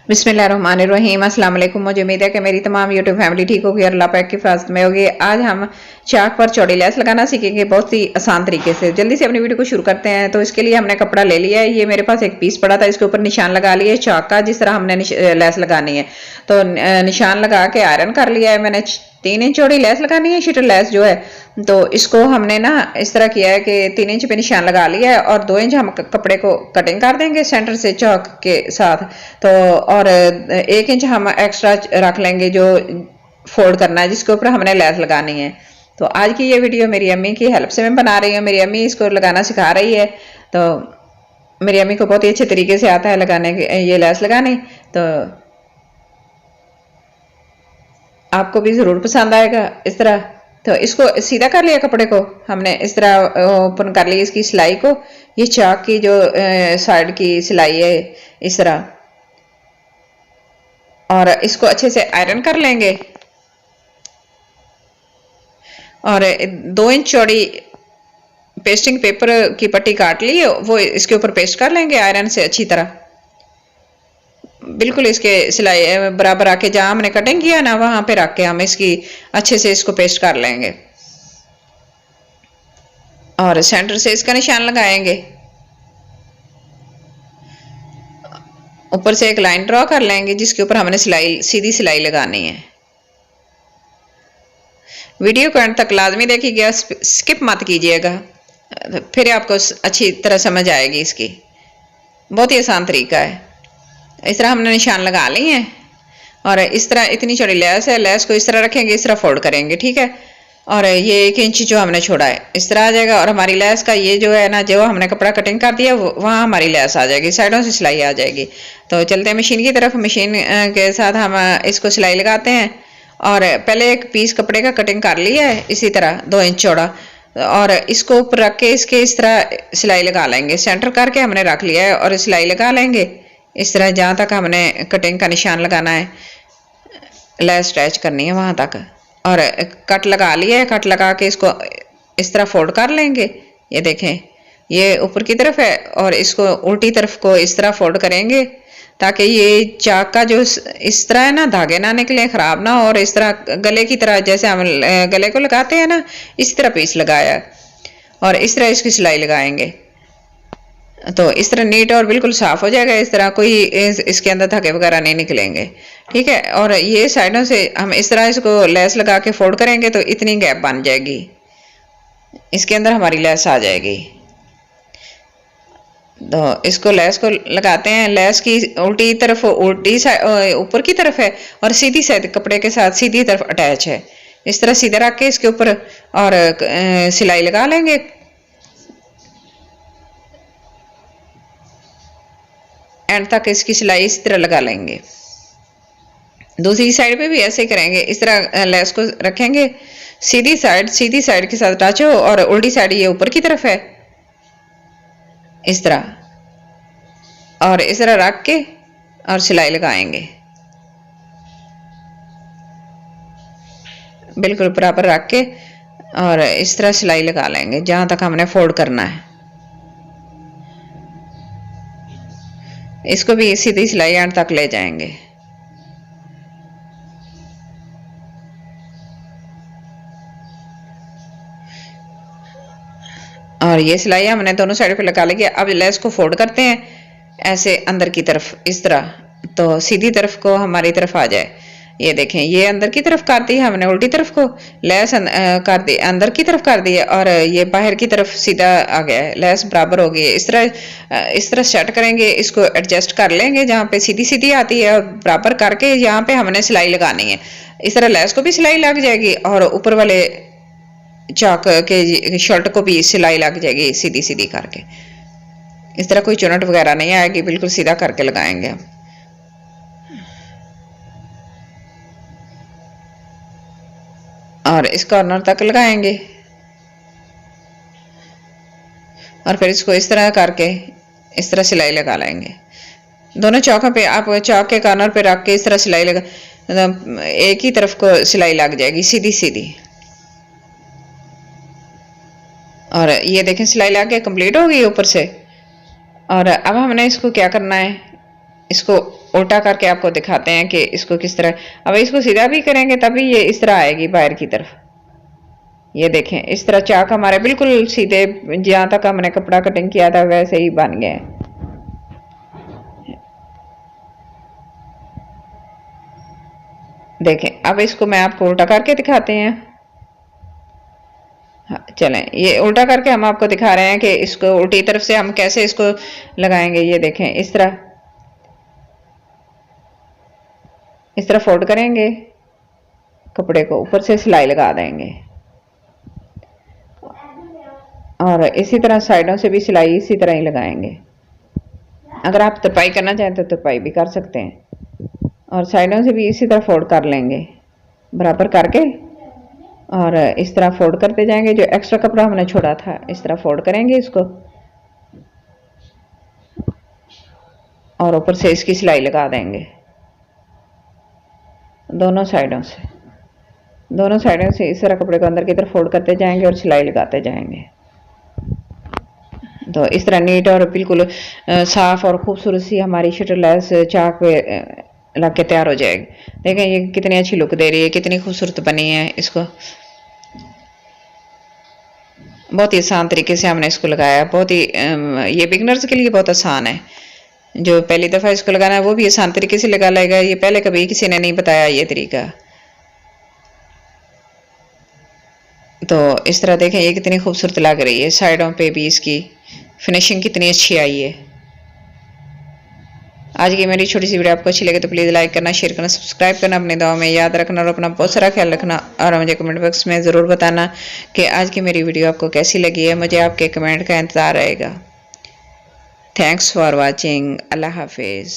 बिस्मिल्लाहिर्रहमानिर्रहीम अस्सलाम वालेकुम। मुझे उम्मीद है कि मेरी तमाम यूट्यूब फैमिली ठीक होगी और अल्लाह पाक की हिफाजत में होगी। आज हम चाक पर चौड़ी लैस लगाना सीखेंगे बहुत ही आसान तरीके से। जल्दी से अपनी वीडियो को शुरू करते हैं। तो इसके लिए हमने कपड़ा ले लिया है। ये मेरे पास एक पीस पड़ा था, इसके ऊपर निशान लगा लिए चाक का, जिस तरह हमने लैस लगानी है। तो निशान लगा के आयरन कर लिया है मैंने। 3 इंच चौड़ी लैस लगानी है, शीटर लैस जो है। तो इसको हमने ना इस तरह किया है कि 3 इंच पे निशान लगा लिया है और 2 इंच हम कपड़े को कटिंग कर देंगे सेंटर से चौक के साथ। तो और 1 इंच हम एक्स्ट्रा रख लेंगे जो फोल्ड करना है, जिसके ऊपर हमने लैस लगानी है। तो आज की ये वीडियो मेरी अम्मी की हेल्प से मैं बना रही हूँ। मेरी अम्मी इसको लगाना सिखा रही है। तो मेरी अम्मी को बहुत ही अच्छे तरीके से आता है लगाने ये लैस लगाने। तो आपको भी ज़रूर पसंद आएगा इस तरह। तो इसको सीधा कर लिया कपड़े को हमने, इस तरह ओपन कर ली इसकी सिलाई को। ये चाक की जो साइड की सिलाई है इस तरह, और इसको अच्छे से आयरन कर लेंगे। और 2 इंच चौड़ी पेस्टिंग पेपर की पट्टी काट ली है, वो इसके ऊपर पेस्ट कर लेंगे आयरन से अच्छी तरह। बिल्कुल इसके सिलाई बराबर आके जहां हमने कटिंग किया ना वहां पे रख के हम इसकी अच्छे से इसको पेस्ट कर लेंगे और सेंटर से इसका निशान लगाएंगे। ऊपर से एक लाइन ड्रॉ कर लेंगे जिसके ऊपर हमने सीधी सिलाई लगानी है। वीडियो को एंड तक लाजमी देखिएगा, स्किप मत कीजिएगा, फिर आपको अच्छी तरह समझ आएगी। इसकी बहुत ही आसान तरीका है। इस तरह हमने निशान लगा लिए हैं और इस तरह इतनी चौड़ी लैस है, लैस को इस तरह रखेंगे, इस तरह फोल्ड करेंगे, ठीक है। और ये 1 इंच जो हमने छोड़ा है इस तरह आ जाएगा। और हमारी लैस का ये जो है ना, जो हमने कपड़ा कटिंग कर दिया वहाँ हमारी लैस आ जाएगी, साइडों से सिलाई आ जाएगी। तो चलते हैं मशीन की तरफ। मशीन के साथ हम इसको सिलाई लगाते हैं। और पहले एक पीस कपड़े का कटिंग कर लिया है इसी तरह 2 इंच चौड़ा, और इसको ऊपर रख के इसके इस तरह सिलाई लगा लेंगे। सेंटर करके हमने रख लिया है और सिलाई लगा लेंगे इस तरह, जहाँ तक हमने कटिंग का निशान लगाना है, लैस अटैच करनी है वहाँ तक। और कट लगा लिया है, कट लगा के इसको इस तरह फोल्ड कर लेंगे। ये देखें, ये ऊपर की तरफ है और इसको उल्टी तरफ को इस तरह फोल्ड करेंगे ताकि ये चाक का जो इस तरह है ना, धागे ना निकले, खराब ना हो। और इस तरह गले की तरह जैसे हम गले को लगाते हैं ना, इसी तरह पीस लगाया और इस तरह इसकी सिलाई लगाएंगे। तो इस तरह नीट और बिल्कुल साफ हो जाएगा। इस तरह कोई इसके अंदर धागे वगैरह नहीं निकलेंगे, ठीक है। और ये साइडों से हम इस तरह इसको लैस लगा के फोल्ड करेंगे तो इतनी गैप बन जाएगी, इसके अंदर हमारी लैस आ जाएगी। तो इसको लैस को लगाते हैं। लैस की उल्टी तरफ उल्टी ऊपर की तरफ है और सीधी साइड कपड़े के साथ सीधी तरफ अटैच है। इस तरह सीधा रख के इसके ऊपर और सिलाई लगा लेंगे। एंड तक इसकी सिलाई इसी तरह लगा लेंगे। दूसरी साइड पे भी ऐसे ही करेंगे। इस तरह लैस को रखेंगे, सीधी साइड के साथ टच हो और उल्टी साइड ये ऊपर की तरफ है इस तरह, और इस तरह रख के और सिलाई लगाएंगे। बिल्कुल बराबर रख के और इस तरह सिलाई लगा लेंगे जहां तक हमने फोल्ड करना है। इसको भी सीधी सिलाई एंड तक ले जाएंगे। और ये सिलाई हमने दोनों साइड पे लगा ली। अब लेस को फोल्ड करते हैं ऐसे अंदर की तरफ इस तरह, तो सीधी तरफ को हमारी तरफ आ जाए। ये देखें, ये अंदर की तरफ कर दी हमने, उल्टी तरफ को लेस कर दी, अंदर की तरफ कर दी और ये बाहर की तरफ सीधा आ गया है, लेस बराबर हो गई है। इस तरह सेट करेंगे, इसको एडजस्ट कर लेंगे जहाँ पे सीधी सीधी आती है और बराबर करके यहाँ पे हमने सिलाई लगानी है। इस तरह लेस को भी सिलाई लग जाएगी और ऊपर वाले चाक के शर्ट को भी सिलाई लग जाएगी सीधी सीधी करके। इस तरह कोई चुनट वगैरह नहीं आएगी, बिल्कुल सीधा करके लगाएंगे हम। और इस कॉर्नर तक लगाएंगे और फिर इसको इस तरह करके इस तरह सिलाई लगा लेंगे। दोनों चौकों पे आप चौक के कॉर्नर पे रख के इस तरह सिलाई लगा, एक ही तरफ को सिलाई लग जाएगी सीधी सीधी। और ये देखें सिलाई लग के कंप्लीट हो गई ऊपर से। और अब हमने इसको क्या करना है, इसको उल्टा करके आपको दिखाते हैं कि इसको किस तरह। अब इसको सीधा भी करेंगे तभी ये इस तरह आएगी बाहर की तरफ। ये देखें इस तरह चाक हमारे बिल्कुल सीधे जहां तक हमने कपड़ा कटिंग किया था वैसे ही बन गए। देखें अब इसको मैं आपको उल्टा करके दिखाते हैं। हाँ चलें, ये उल्टा करके हम आपको दिखा रहे हैं कि इसको उल्टी तरफ से हम कैसे इसको लगाएंगे। ये देखें इस तरह फोल्ड करेंगे, कपड़े को ऊपर से सिलाई लगा देंगे और इसी तरह साइडों से भी सिलाई इसी तरह ही लगाएंगे। अगर आप तरपाई करना चाहें तो तरपाई भी कर सकते हैं और साइडों से भी इसी तरह फोल्ड कर लेंगे बराबर करके और इस तरह फोल्ड करते जाएंगे। जो एक्स्ट्रा कपड़ा हमने छोड़ा था इस तरह फोल्ड करेंगे इसको और ऊपर से इसकी सिलाई लगा देंगे दोनों साइडों से इस तरह कपड़े को अंदर की तरफ फोल्ड करते जाएंगे और सिलाई लगाते जाएंगे। तो इस तरह नीट और बिल्कुल साफ और खूबसूरत सी हमारी शटर लेस चाक पे लग के तैयार हो जाएगी। देखें ये कितनी अच्छी लुक दे रही है, कितनी खूबसूरत बनी है। इसको बहुत ही आसान तरीके से हमने इसको लगाया। बहुत ही ये बिगनर्स के लिए बहुत आसान है। जो पहली दफ़ा इसको लगाना है वो भी आसान तरीके से लगा लेगा। ये पहले कभी किसी ने नहीं बताया ये तरीका। तो इस तरह देखें ये कितनी खूबसूरत लग रही है। साइडों पे भी इसकी फिनिशिंग कितनी अच्छी आई है। आज की मेरी छोटी सी वीडियो आपको अच्छी लगे तो प्लीज़ लाइक करना, शेयर करना, सब्सक्राइब करना, अपने दुआ में याद रखना और अपना बहुत सारा ख्याल रखना। और मुझे कमेंट बॉक्स में ज़रूर बताना कि आज की मेरी वीडियो आपको कैसी लगी है। मुझे आपके कमेंट का इंतज़ार रहेगा। Thanks for watching. अल्लाह हाफिज़।